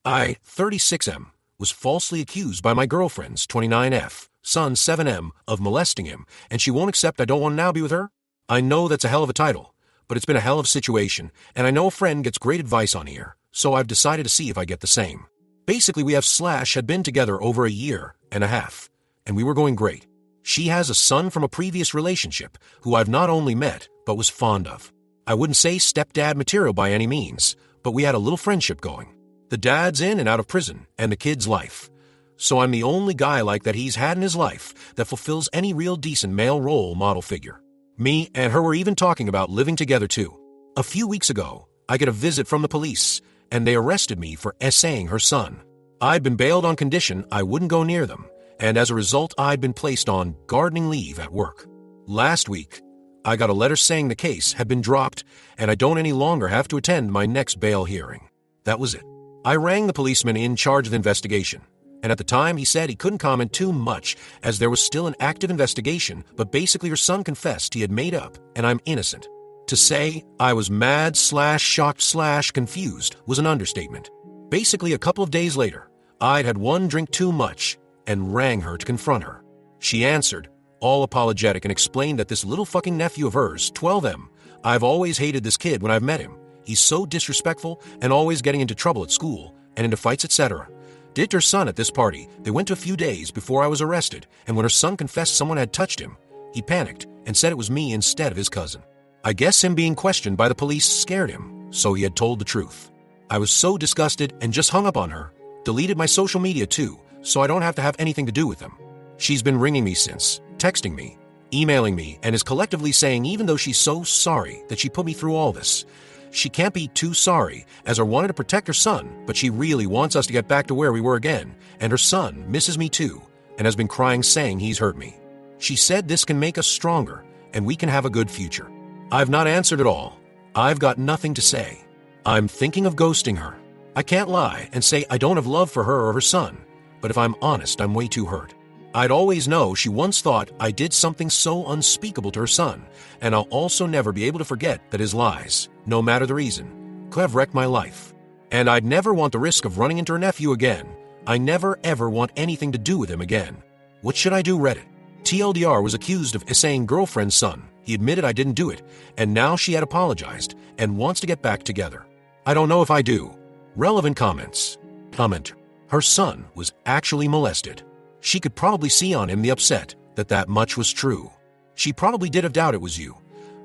I, 36M, was falsely accused by my girlfriend's 29F, son 7M, of molesting him, and she won't accept I don't want to now be with her? I know that's a hell of a title, but it's been a hell of a situation, and I know a friend gets great advice on here, so I've decided to see if I get the same. Basically, we have Slash had been together over a year and a half, and we were going great. She has a son from a previous relationship who I've not only met, but was fond of. I wouldn't say stepdad material by any means, but we had a little friendship going. The dad's in and out of prison, and the kid's life. So I'm the only guy like that he's had in his life that fulfills any real decent male role model figure. Me and her were even talking about living together too. A few weeks ago, I get a visit from the police, and they arrested me for essaying her son. I'd been bailed on condition I wouldn't go near them, and as a result I'd been placed on gardening leave at work. Last week, I got a letter saying the case had been dropped, and I don't any longer have to attend my next bail hearing. That was it. I rang the policeman in charge of the investigation, and at the time he said he couldn't comment too much as there was still an active investigation, but basically her son confessed he had made up, and I'm innocent. To say I was mad / shocked / confused was an understatement. Basically, a couple of days later, I'd had one drink too much and rang her to confront her. She answered, all apologetic, and explained that this little fucking nephew of hers, 12M, I've always hated this kid when I've met him. He's so disrespectful and always getting into trouble at school and into fights, etc. Did her son at this party. They went to a few days before I was arrested, and when her son confessed someone had touched him, he panicked and said it was me instead of his cousin. I guess him being questioned by the police scared him, so he had told the truth. I was so disgusted and just hung up on her, deleted my social media too, so I don't have to have anything to do with them. She's been ringing me since, texting me, emailing me, and is collectively saying even though she's so sorry that she put me through all this, she can't be too sorry, as her wanted to protect her son, but she really wants us to get back to where we were again, and her son misses me too, and has been crying saying he's hurt me. She said this can make us stronger, and we can have a good future. I've not answered at all. I've got nothing to say. I'm thinking of ghosting her. I can't lie and say I don't have love for her or her son, but if I'm honest, I'm way too hurt. I'd always know she once thought I did something so unspeakable to her son, and I'll also never be able to forget that his lies, no matter the reason, could have wrecked my life. And I'd never want the risk of running into her nephew again. I never ever want anything to do with him again. What should I do, Reddit? TLDR was accused of essaying girlfriend's son. He admitted I didn't do it, and now she had apologized and wants to get back together. I don't know if I do. Relevant comments. Comment. Her son was actually molested. She could probably see on him the upset that much was true. She probably did have doubt it was you,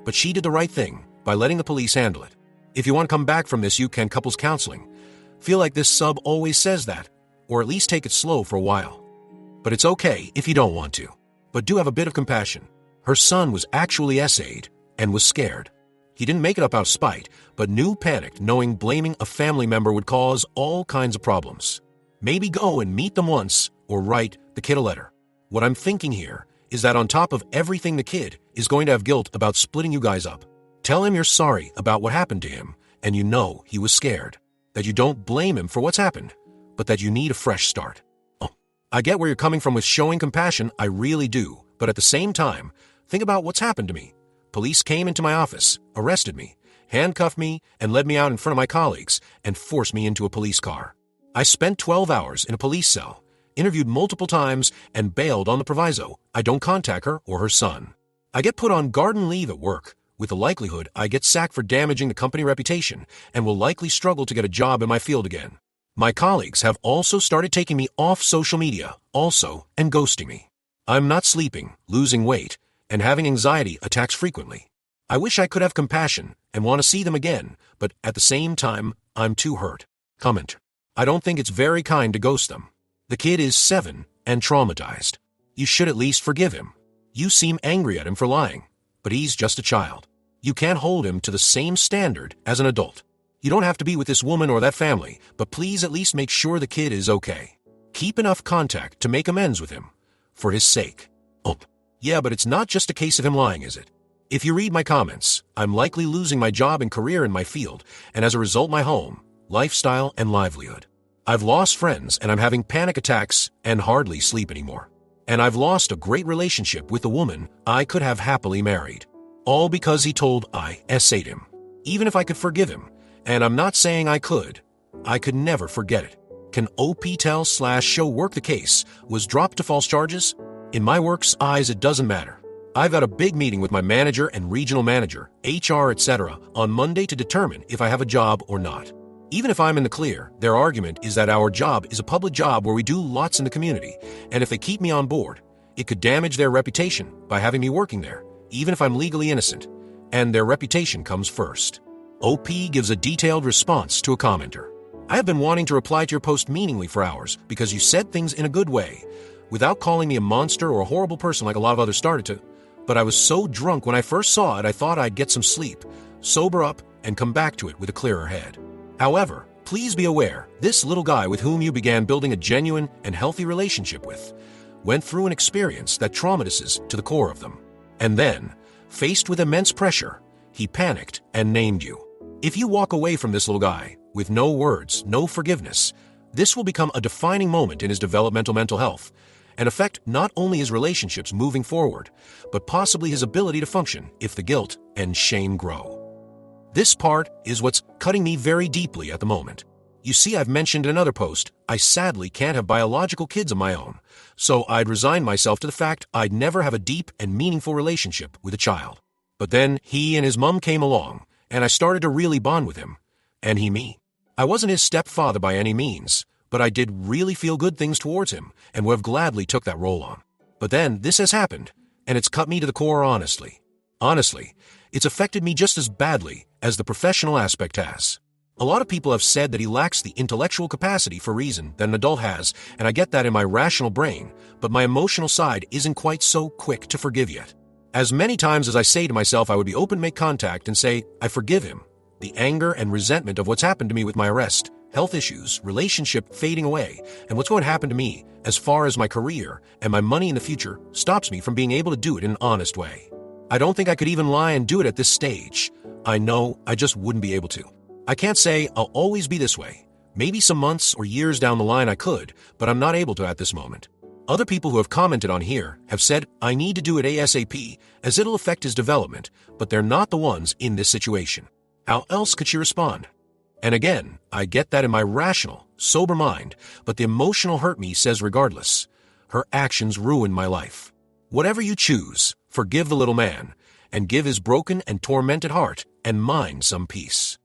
but she did the right thing by letting the police handle it. If you want to come back from this, you can couples counseling. Feel like this sub always says that, or at least take it slow for a while. But it's okay if you don't want to. But do have a bit of compassion. Her son was actually essayed and was scared. He didn't make it up out of spite, but knew panicked knowing blaming a family member would cause all kinds of problems. Maybe go and meet them once or write the kid a letter. What I'm thinking here is that on top of everything, the kid is going to have guilt about splitting you guys up. Tell him you're sorry about what happened to him, and you know he was scared. That you don't blame him for what's happened, but that you need a fresh start. Oh, I get where you're coming from with showing compassion, I really do, but at the same time, think about what's happened to me. Police came into my office, arrested me, handcuffed me, and led me out in front of my colleagues, and forced me into a police car. I spent 12 hours in a police cell, interviewed multiple times, and bailed on the proviso I don't contact her or her son. I get put on garden leave at work, with the likelihood I get sacked for damaging the company reputation and will likely struggle to get a job in my field again. My colleagues have also started taking me off social media, and ghosting me. I'm not sleeping, losing weight, and having anxiety attacks frequently. I wish I could have compassion and want to see them again, but at the same time, I'm too hurt. Comment. I don't think it's very kind to ghost them. The kid is 7 and traumatized. You should at least forgive him. You seem angry at him for lying, but he's just a child. You can't hold him to the same standard as an adult. You don't have to be with this woman or that family, but please at least make sure the kid is okay. Keep enough contact to make amends with him, for his sake. Oh, yeah, but it's not just a case of him lying, is it? If you read my comments, I'm likely losing my job and career in my field, and as a result my home, lifestyle, and livelihood. I've lost friends, and I'm having panic attacks and hardly sleep anymore. And I've lost a great relationship with a woman I could have happily married. All because he told I essayed him. Even if I could forgive him, and I'm not saying I could never forget it. can OP tell/show work the case was dropped to false charges? In my work's eyes, it doesn't matter. I've got a big meeting with my manager and regional manager, HR, etc., on Monday to determine if I have a job or not. Even if I'm in the clear, their argument is that our job is a public job where we do lots in the community, and if they keep me on board, it could damage their reputation by having me working there, even if I'm legally innocent, and their reputation comes first. OP gives a detailed response to a commenter. I have been wanting to reply to your post meaningfully for hours because you said things in a good way, without calling me a monster or a horrible person like a lot of others started to, but I was so drunk when I first saw it I thought I'd get some sleep, sober up, and come back to it with a clearer head. However, please be aware, this little guy with whom you began building a genuine and healthy relationship with went through an experience that traumatizes to the core of them. And then, faced with immense pressure, he panicked and named you. If you walk away from this little guy with no words, no forgiveness, this will become a defining moment in his developmental mental health and affect not only his relationships moving forward, but possibly his ability to function if the guilt and shame grow. This part is what's cutting me very deeply at the moment. You see, I've mentioned in another post, I sadly can't have biological kids of my own, so I'd resign myself to the fact I'd never have a deep and meaningful relationship with a child. But then he and his mom came along, and I started to really bond with him, and he me. I wasn't his stepfather by any means, but I did really feel good things towards him, and would have gladly took that role on. But then this has happened, and it's cut me to the core honestly. Honestly, it's affected me just as badly as the professional aspect has. A lot of people have said that he lacks the intellectual capacity for reason that an adult has, and I get that in my rational brain, but my emotional side isn't quite so quick to forgive yet. As many times as I say to myself I would be open to make contact and say, I forgive him, the anger and resentment of what's happened to me with my arrest, health issues, relationship fading away, and what's going to happen to me as far as my career and my money in the future stops me from being able to do it in an honest way. I don't think I could even lie and do it at this stage. I know I just wouldn't be able to. I can't say I'll always be this way. Maybe some months or years down the line I could, but I'm not able to at this moment. Other people who have commented on here have said I need to do it ASAP as it'll affect his development, but they're not the ones in this situation. How else could she respond? And again, I get that in my rational, sober mind, but the emotional hurt me says regardless. Her actions ruined my life. Whatever you choose, forgive the little man, and give his broken and tormented heart and mind some peace.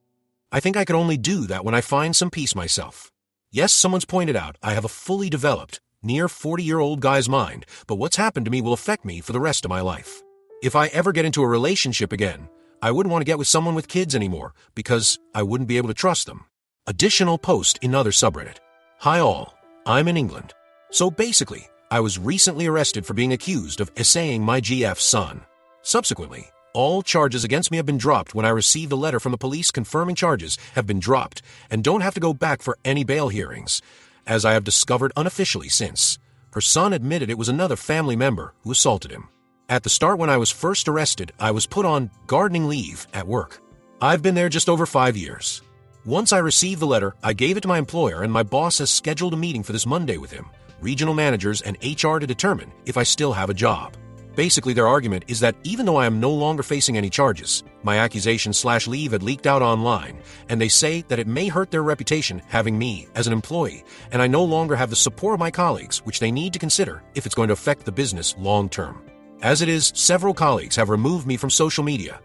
I think I could only do that when I find some peace myself. Yes, someone's pointed out I have a fully developed, near 40-year-old guy's mind, but what's happened to me will affect me for the rest of my life. If I ever get into a relationship again, I wouldn't want to get with someone with kids anymore because I wouldn't be able to trust them. Additional post in other subreddit. Hi all, I'm in England. So basically, I was recently arrested for being accused of essaying my GF's son. Subsequently, all charges against me have been dropped when I received a letter from the police confirming charges have been dropped and don't have to go back for any bail hearings, as I have discovered unofficially since. Her son admitted it was another family member who assaulted him. At the start when I was first arrested, I was put on gardening leave at work. I've been there just over 5 years. Once I received the letter, I gave it to my employer and my boss has scheduled a meeting for this Monday with him, regional managers, and HR to determine if I still have a job. Basically, their argument is that even though I am no longer facing any charges, my accusation/leave had leaked out online, and they say that it may hurt their reputation having me as an employee, and I no longer have the support of my colleagues, which they need to consider if it's going to affect the business long term. As it is, several colleagues have removed me from social media.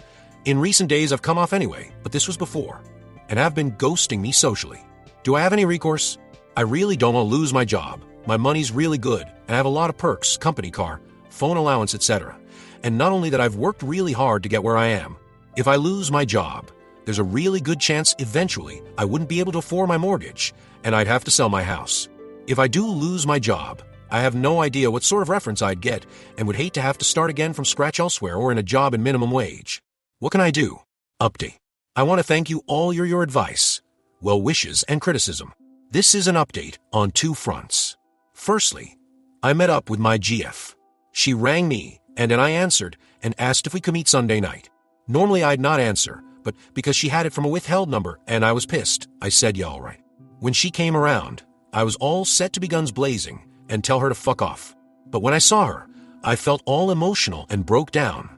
In recent days, I've come off anyway, but this was before, and have been ghosting me socially. Do I have any recourse? I really don't want to lose my job. My money's really good, and I have a lot of perks, company car, phone allowance, etc. And not only that, I've worked really hard to get where I am. If I lose my job, there's a really good chance eventually I wouldn't be able to afford my mortgage, and I'd have to sell my house. If I do lose my job, I have no idea what sort of reference I'd get and would hate to have to start again from scratch elsewhere or in a job in minimum wage. What can I do? Update. I want to thank you all for your advice, well wishes, and criticism. This is an update on two fronts. Firstly, I met up with my GF. She rang me, and then I answered and asked if we could meet Sunday night. Normally I'd not answer, but because she had it from a withheld number and I was pissed, I said yeah, all right. When she came around, I was all set to be guns blazing and tell her to fuck off. But when I saw her, I felt all emotional and broke down.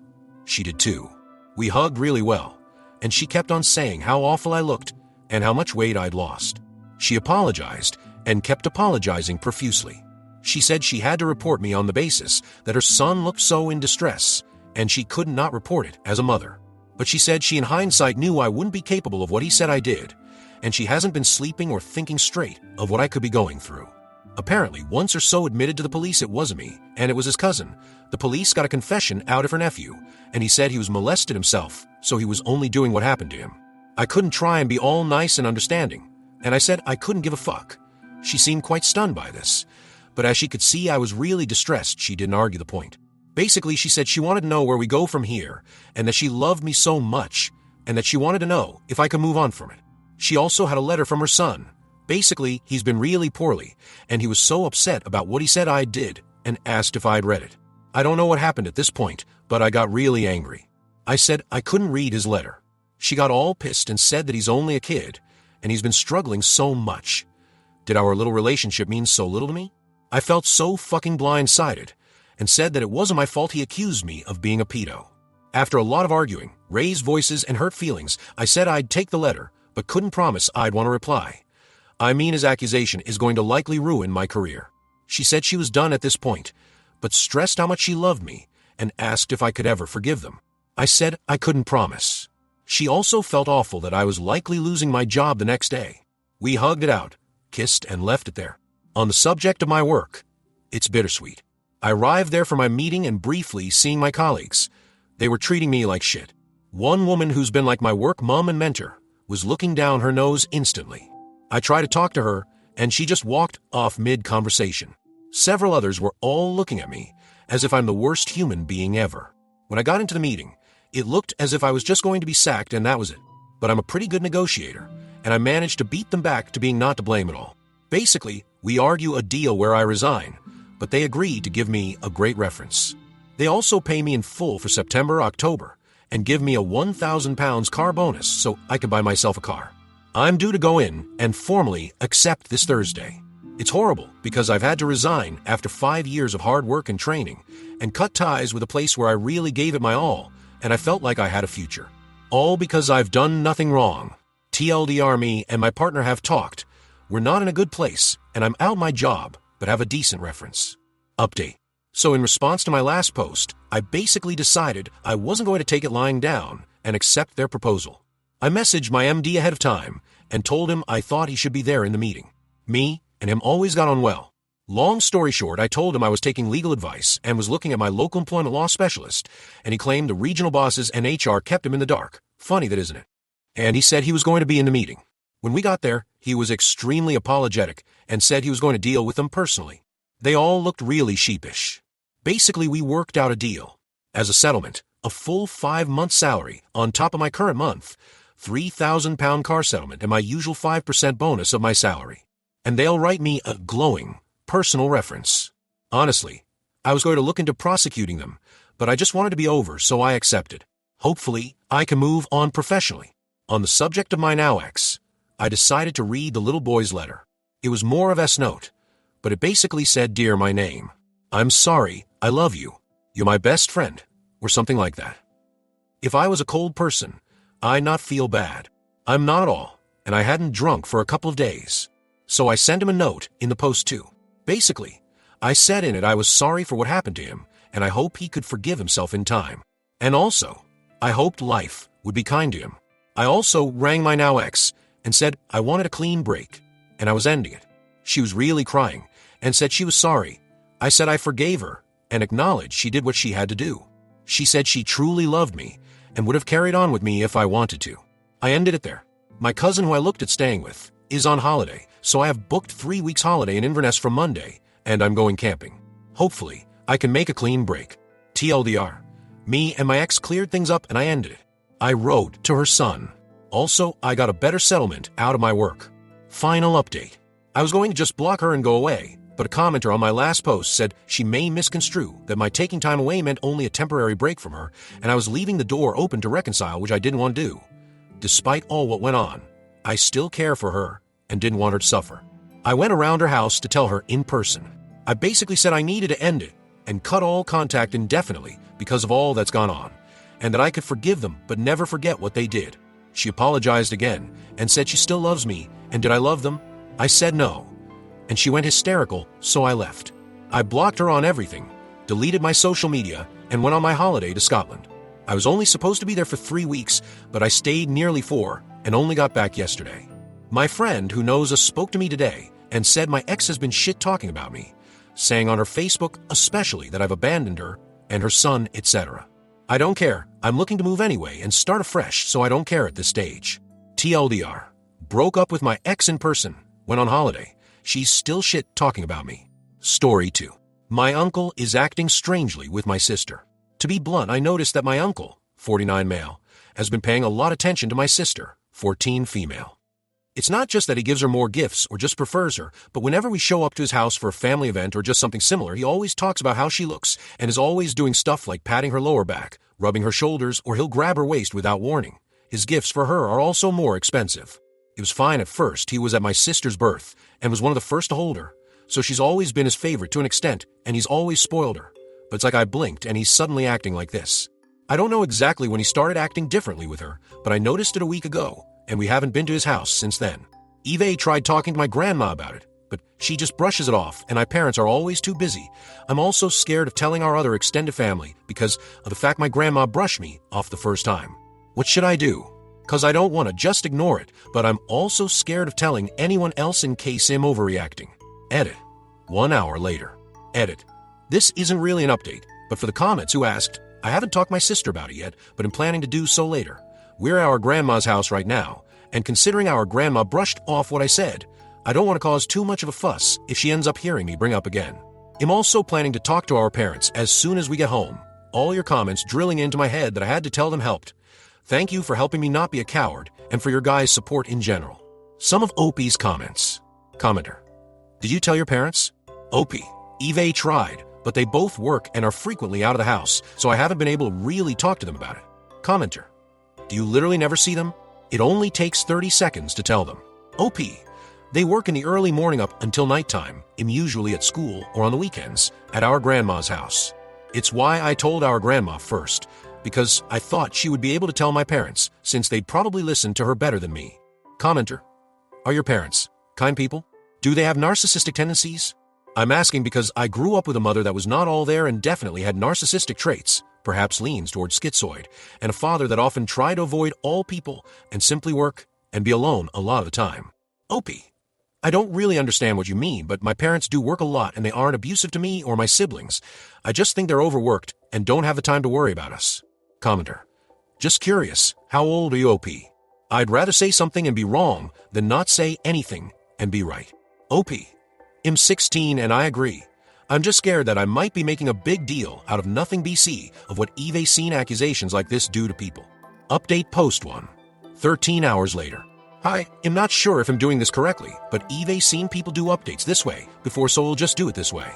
She did too. We hugged really well, and she kept on saying how awful I looked and how much weight I'd lost. She apologized and kept apologizing profusely. She said she had to report me on the basis that her son looked so in distress, and she could not report it as a mother. But she said she in hindsight knew I wouldn't be capable of what he said I did, and she hasn't been sleeping or thinking straight of what I could be going through. Apparently, once or so admitted to the police it wasn't me, and it was his cousin. The police got a confession out of her nephew, and he said he was molested himself, so he was only doing what happened to him. I couldn't try and be all nice and understanding, and I said I couldn't give a fuck. She seemed quite stunned by this, but as she could see I was really distressed, she didn't argue the point. Basically, she said she wanted to know where we go from here, and that she loved me so much, and that she wanted to know if I could move on from it. She also had a letter from her son. Basically, he's been really poorly, and he was so upset about what he said I did, and asked if I'd read it. I don't know what happened at this point, but I got really angry. I said I couldn't read his letter. She got all pissed and said that he's only a kid, and he's been struggling so much. Did our little relationship mean so little to me? I felt so fucking blindsided, and said that it wasn't my fault he accused me of being a pedo. After a lot of arguing, raised voices, and hurt feelings, I said I'd take the letter, but couldn't promise I'd want to reply. I mean, his accusation is going to likely ruin my career. She said she was done at this point, but stressed how much she loved me, and asked if I could ever forgive them. I said I couldn't promise. She also felt awful that I was likely losing my job the next day. We hugged it out, kissed, and left it there. On the subject of my work, it's bittersweet. I arrived there for my meeting and briefly seeing my colleagues. They were treating me like shit. One woman who's been like my work mom and mentor was looking down her nose instantly. I tried to talk to her, and she just walked off mid-conversation. Several others were all looking at me as if I'm the worst human being ever. When I got into the meeting, it looked as if I was just going to be sacked and that was it. But I'm a pretty good negotiator, and I managed to beat them back to being not to blame at all. Basically, we argue a deal where I resign, but they agreed to give me a great reference. They also pay me in full for September, October, and give me a £1,000 car bonus so I can buy myself a car. I'm due to go in and formally accept this Thursday. It's horrible because I've had to resign after 5 years of hard work and training and cut ties with a place where I really gave it my all and I felt like I had a future. All because I've done nothing wrong. TLDR, me and my partner have talked. We're not in a good place and I'm out my job, but have a decent reference. Update. So in response to my last post, I basically decided I wasn't going to take it lying down and accept their proposal. I messaged my MD ahead of time and told him I thought he should be there in the meeting. Me and him always got on well. Long story short, I told him I was taking legal advice and was looking at my local employment law specialist, and he claimed the regional bosses and HR kept him in the dark. Funny that, isn't it? And he said he was going to be in the meeting. When we got there, he was extremely apologetic and said he was going to deal with them personally. They all looked really sheepish. Basically, we worked out a deal. As a settlement, a full 5-month salary on top of my current month, £3,000 car settlement, and my usual 5% bonus of my salary. And they'll write me a glowing, personal reference. Honestly, I was going to look into prosecuting them, but I just wanted to be over, so I accepted. Hopefully, I can move on professionally. On the subject of my now ex, I decided to read the little boy's letter. It was more of S note, but it basically said, "Dear my name, I'm sorry, I love you. You're my best friend," or something like that. If I was a cold person, I'd not feel bad. I'm not at all, and I hadn't drunk for a couple of days. So I sent him a note in the post too. Basically, I said in it I was sorry for what happened to him, and I hope he could forgive himself in time. And also, I hoped life would be kind to him. I also rang my now ex and said I wanted a clean break, and I was ending it. She was really crying and said she was sorry. I said I forgave her and acknowledged she did what she had to do. She said she truly loved me and would have carried on with me if I wanted to. I ended it there. My cousin, who I looked at staying with, is on holiday, so I have booked 3 weeks holiday in Inverness from Monday, and I'm going camping. Hopefully, I can make a clean break. TLDR. Me and my ex cleared things up and I ended it. I wrote to her son. Also, I got a better settlement out of my work. Final update. I was going to just block her and go away, but a commenter on my last post said she may misconstrue that my taking time away meant only a temporary break from her, and I was leaving the door open to reconcile, which I didn't want to do. Despite all what went on, I still care for her and didn't want her to suffer. I went around her house to tell her in person. I basically said I needed to end it and cut all contact indefinitely because of all that's gone on, and that I could forgive them but never forget what they did. She apologized again and said she still loves me, and did I love them? I said no. and she went hysterical, so I left. I blocked her on everything, deleted my social media, and went on my holiday to Scotland. I was only supposed to be there for 3 weeks, but I stayed nearly 4 and only got back yesterday. My friend who knows us spoke to me today and said my ex has been shit-talking about me, saying on her Facebook especially that I've abandoned her and her son, etc. I don't care. I'm looking to move anyway and start afresh, so I don't care at this stage. TLDR. Broke up with my ex in person. Went on holiday. She's still shit-talking about me. Story 2. My uncle is acting strangely with my sister. To be blunt, I noticed that my uncle, 49 male, has been paying a lot of attention to my sister, 14 female. It's not just that he gives her more gifts or just prefers her, but whenever we show up to his house for a family event or just something similar, he always talks about how she looks and is always doing stuff like patting her lower back, rubbing her shoulders, or he'll grab her waist without warning. His gifts for her are also more expensive. It was fine at first. He was at my sister's birth and was one of the first to hold her, so she's always been his favorite to an extent, and he's always spoiled her. But it's like I blinked and he's suddenly acting like this. I don't know exactly when he started acting differently with her, but I noticed it a week ago, and we haven't been to his house since then. Eve tried talking to my grandma about it, but she just brushes it off, and my parents are always too busy. I'm also scared of telling our other extended family because of the fact my grandma brushed me off the first time. What should I do? Because I don't want to just ignore it, but I'm also scared of telling anyone else in case I'm overreacting. Edit. 1 hour later. Edit. This isn't really an update, but for the comments who asked, I haven't talked to my sister about it yet, but am planning to do so later. We're at our grandma's house right now, and considering our grandma brushed off what I said, I don't want to cause too much of a fuss if she ends up hearing me bring up again. I'm also planning to talk to our parents as soon as we get home. All your comments drilling into my head that I had to tell them helped. Thank you for helping me not be a coward, and for your guys' support in general. Some of Opie's comments. Commenter. Did you tell your parents? Opie. Eve tried, but they both work and are frequently out of the house, so I haven't been able to really talk to them about it. Commenter. Do you literally never see them? It only takes 30 seconds to tell them. OP. They work in the early morning up until nighttime, usually at school or on the weekends, at our grandma's house. It's why I told our grandma first, because I thought she would be able to tell my parents, since they'd probably listen to her better than me. Commenter. Are your parents kind people? Do they have narcissistic tendencies? I'm asking because I grew up with a mother that was not all there and definitely had narcissistic traits, perhaps leans towards schizoid, and a father that often tried to avoid all people and simply work and be alone a lot of the time. Opie. I don't really understand what you mean, but my parents do work a lot and they aren't abusive to me or my siblings. I just think they're overworked and don't have the time to worry about us. Commenter. Just curious, how old are you, OP? I'd rather say something and be wrong than not say anything and be right. OP. I'm 16 and I agree. I'm just scared that I might be making a big deal out of nothing BC of what Eve seen accusations like this do to people. Update post 1. 13 hours later. Hi, I'm not sure if I'm doing this correctly, but Eve seen people do updates this way before, so we'll just do it this way.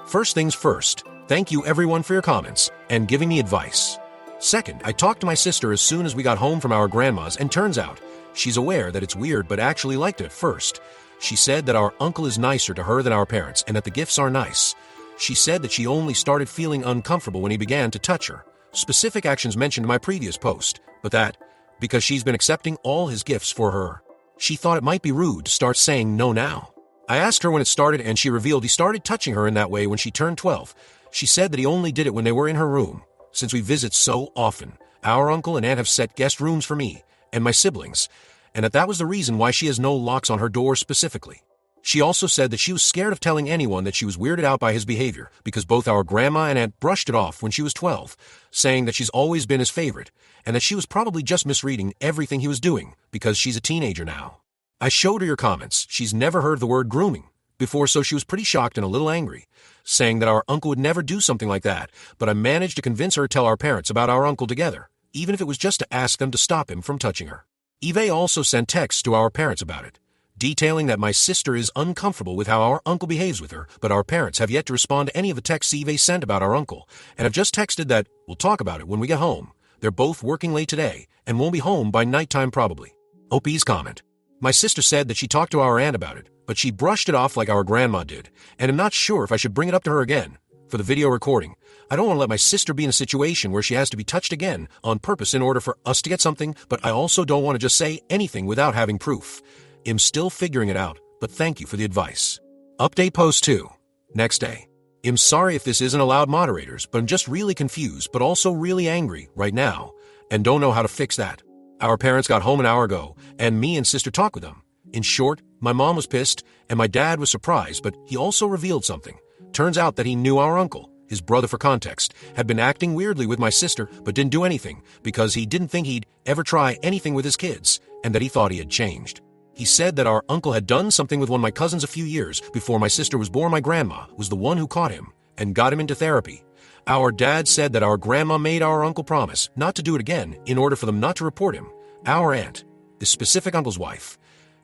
First things first, thank you everyone for your comments and giving me advice. Second, I talked to my sister as soon as we got home from our grandma's, and turns out she's aware that it's weird but actually liked it at first. She said that our uncle is nicer to her than our parents and that the gifts are nice. She said that she only started feeling uncomfortable when he began to touch her. Specific actions mentioned in my previous post, but that, because she's been accepting all his gifts for her, she thought it might be rude to start saying no now. I asked her when it started and she revealed he started touching her in that way when she turned 12. She said that he only did it when they were in her room. Since we visit so often, our uncle and aunt have set guest rooms for me and my siblings, and that was the reason why she has no locks on her door specifically. She also said that she was scared of telling anyone that she was weirded out by his behavior because both our grandma and aunt brushed it off when she was 12, saying that she's always been his favorite, and that she was probably just misreading everything he was doing because she's a teenager now. I showed her your comments. She's never heard the word grooming before, so she was pretty shocked and a little angry, saying that our uncle would never do something like that, but I managed to convince her to tell our parents about our uncle together, even if it was just to ask them to stop him from touching her. Eve also sent texts to our parents about it, detailing that my sister is uncomfortable with how our uncle behaves with her, but our parents have yet to respond to any of the texts Eve sent about our uncle, and have just texted that we'll talk about it when we get home. They're both working late today, and won't be home by nighttime probably. OP's comment. My sister said that she talked to our aunt about it, but she brushed it off like our grandma did, and I'm not sure if I should bring it up to her again. For the video recording, I don't want to let my sister be in a situation where she has to be touched again on purpose in order for us to get something, but I also don't want to just say anything without having proof. I'm still figuring it out, but thank you for the advice. Update post 2. Next day. I'm sorry if this isn't allowed moderators, but I'm just really confused but also really angry right now and don't know how to fix that. Our parents got home an hour ago and me and sister talked with them. In short, my mom was pissed and my dad was surprised, but he also revealed something. Turns out that he knew our uncle, his brother for context, had been acting weirdly with my sister but didn't do anything because he didn't think he'd ever try anything with his kids and that he thought he had changed. He said that our uncle had done something with one of my cousins a few years before my sister was born. My grandma was the one who caught him and got him into therapy. Our dad said that our grandma made our uncle promise not to do it again in order for them not to report him. Our aunt, the specific uncle's wife,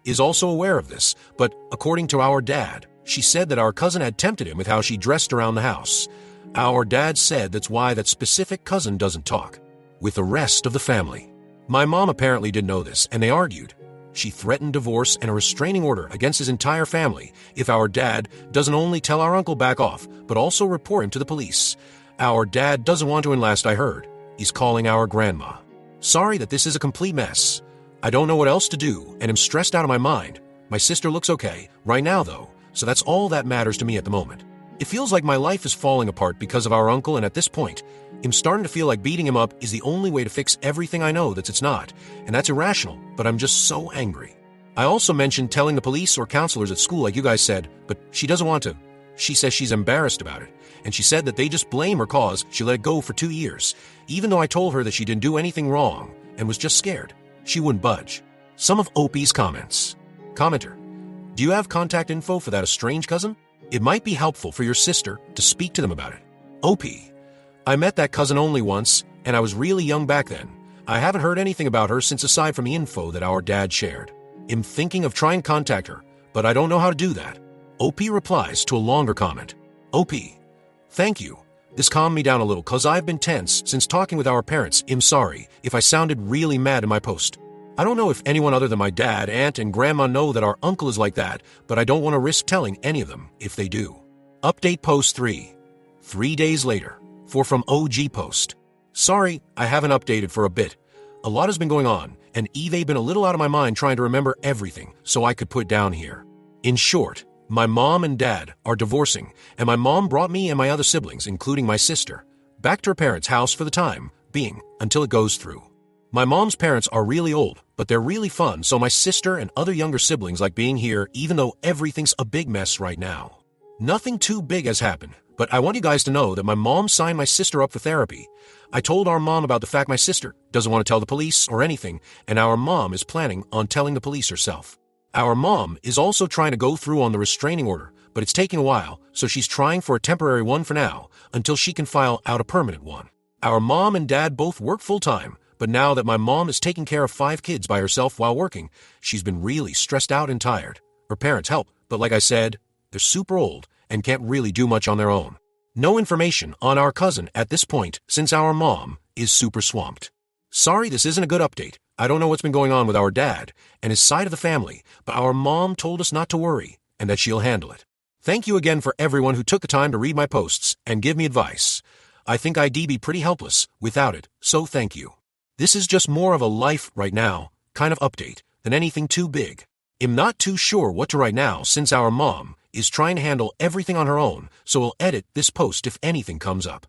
is also aware of this, but according to our dad, she said that our cousin had tempted him with how she dressed around the house. Our dad said that's why that specific cousin doesn't talk with the rest of the family. My mom apparently didn't know this, and they argued. She threatened divorce and a restraining order against his entire family if our dad doesn't only tell our uncle back off, but also report him to the police. Our dad doesn't want to, and last I heard, he's calling our grandma. Sorry that this is a complete mess. I don't know what else to do, and am stressed out of my mind. My sister looks okay right now, though, so that's all that matters to me at the moment. It feels like my life is falling apart because of our uncle, and at this point, I'm starting to feel like beating him up is the only way to fix everything. I know that it's not, and that's irrational, but I'm just so angry. I also mentioned telling the police or counselors at school like you guys said, but she doesn't want to. She says she's embarrassed about it, and she said that they just blame her cause she let it go for 2 years, even though I told her that she didn't do anything wrong and was just scared. She wouldn't budge. Some of Opie's comments. Commenter, do you have contact info for that estranged cousin? It might be helpful for your sister to speak to them about it. OP, I met that cousin only once, and I was really young back then. I haven't heard anything about her since aside from the info that our dad shared. I'm thinking of trying to contact her, but I don't know how to do that. OP replies to a longer comment. OP, thank you. This calmed me down a little cause I've been tense since talking with our parents. I'm sorry if I sounded really mad in my post. I don't know if anyone other than my dad, aunt, and grandma know that our uncle is like that, but I don't want to risk telling any of them if they do. Update post 3. 3 days later. From OG post. Sorry, I haven't updated for a bit. A lot has been going on, and Eve been a little out of my mind trying to remember everything so I could put down here. In short, my mom and dad are divorcing, and my mom brought me and my other siblings, including my sister, back to her parents' house for the time being until it goes through. My mom's parents are really old, but they're really fun, so my sister and other younger siblings like being here even though everything's a big mess right now. Nothing too big has happened, but I want you guys to know that my mom signed my sister up for therapy. I told our mom about the fact my sister doesn't want to tell the police or anything, and our mom is planning on telling the police herself. Our mom is also trying to go through on the restraining order, but it's taking a while, so she's trying for a temporary one for now until she can file out a permanent one. Our mom and dad both work full-time, but now that my mom is taking care of 5 kids by herself while working, she's been really stressed out and tired. Her parents help, but like I said, they're super old and can't really do much on their own. No information on our cousin at this point since our mom is super swamped. Sorry this isn't a good update. I don't know what's been going on with our dad and his side of the family, but our mom told us not to worry and that she'll handle it. Thank you again for everyone who took the time to read my posts and give me advice. I think I'd be pretty helpless without it, so thank you. This is just more of a life right now kind of update than anything too big. I'm not too sure what to write now since our mom is trying to handle everything on her own, so we'll edit this post if anything comes up.